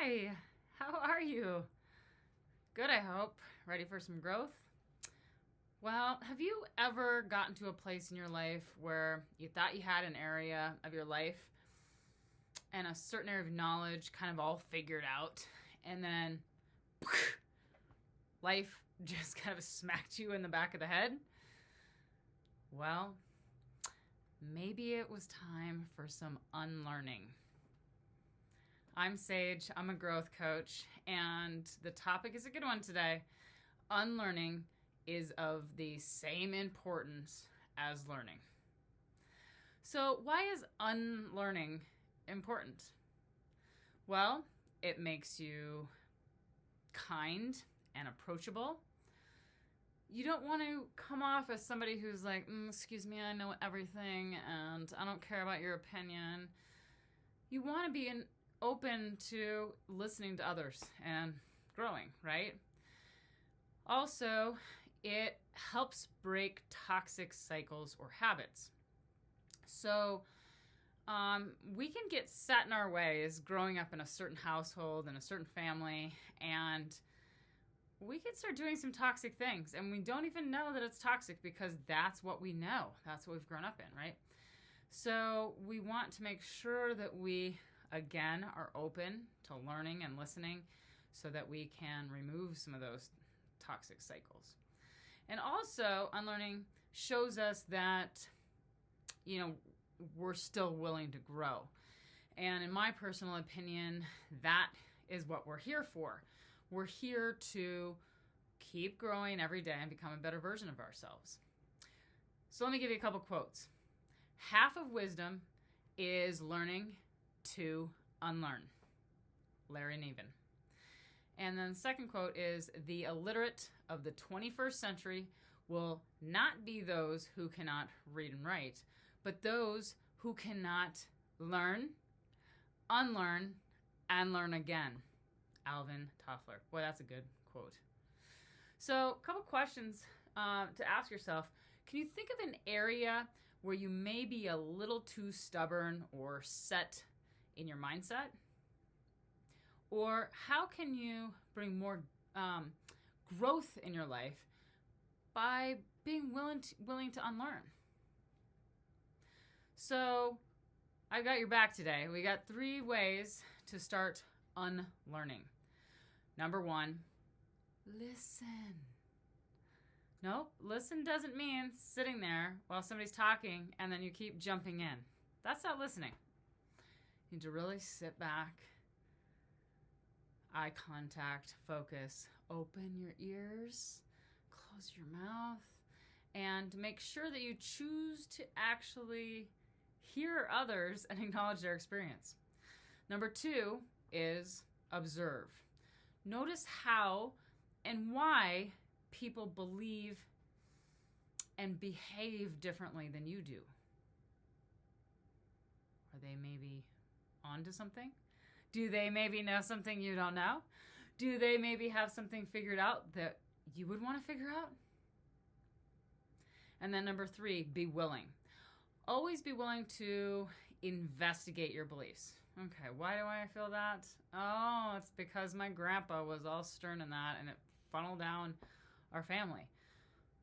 Hi, how are you? Good, I hope. Ready for some growth? Well, have you ever gotten to a place in your life where you thought you had an area of your life and a certain area of knowledge kind of all figured out, and then life just kind of smacked you in the back of the head? Well, maybe it was time for some unlearning. I'm Sage, I'm a growth coach, and the topic is a good one today. Unlearning is of the same importance as learning. So why is unlearning important? Well, it makes you kind and approachable. You don't want to come off as somebody who's like, excuse me, I know everything and I don't care about your opinion. You want to be open to listening to others and growing, right? Also, it helps break toxic cycles or habits. So we can get set in our ways growing up in a certain household and a certain family, and we can start doing some toxic things, and we don't even know that it's toxic because that's what we know. That's what we've grown up in, right? So we want to make sure that we, again, are open to learning and listening so that we can remove some of those toxic cycles. And also, unlearning shows us that, we're still willing to grow. And in my personal opinion, that is what we're here for. We're here to keep growing every day and become a better version of ourselves. So let me give you a couple quotes. Half of wisdom is learning to unlearn. Larry Niven. And then the second quote is, the illiterate of the 21st century will not be those who cannot read and write, but those who cannot learn, unlearn, and learn again. Alvin Toffler. Boy, that's a good quote. So a couple questions to ask yourself. Can you think of an area where you may be a little too stubborn or set in your mindset? Or how can you bring more growth in your life by being willing to unlearn? So I got your back today. We got 3 ways to start unlearning. Number 1, listen. Nope, listen doesn't mean sitting there while somebody's talking and then you keep jumping in. That's not listening. You need to really sit back, eye contact, focus, open your ears, close your mouth, and make sure that you choose to actually hear others and acknowledge their experience. Number 2 is observe. Notice how and why people believe and behave differently than you do. Are they maybe onto something? Do they maybe know something you don't know? Do they maybe have something figured out that you would want to figure out? And then number 3, be willing. Always be willing to investigate your beliefs. Okay, why do I feel that? Oh, it's because my grandpa was all stern in that and it funneled down our family.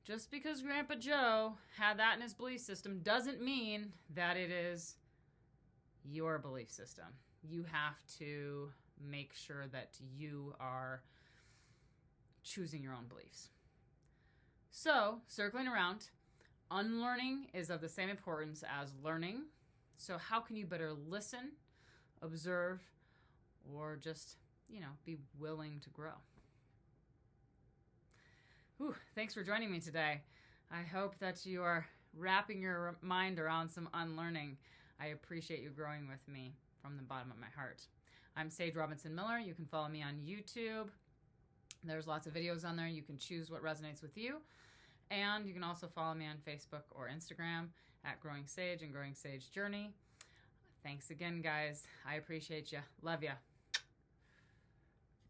Just because Grandpa Joe had that in his belief system doesn't mean that it is your belief system. You have to make sure that you are choosing your own beliefs. So, circling around, unlearning is of the same importance as learning. So how can you better listen, observe, or just, be willing to grow? Thanks for joining me today. I hope that you are wrapping your mind around some unlearning. I appreciate you growing with me from the bottom of my heart. I'm Sage Robinson Miller. You can follow me on YouTube. There's lots of videos on there. You can choose what resonates with you. And you can also follow me on Facebook or Instagram at Growing Sage and Growing Sage Journey. Thanks again, guys. I appreciate you. Love ya.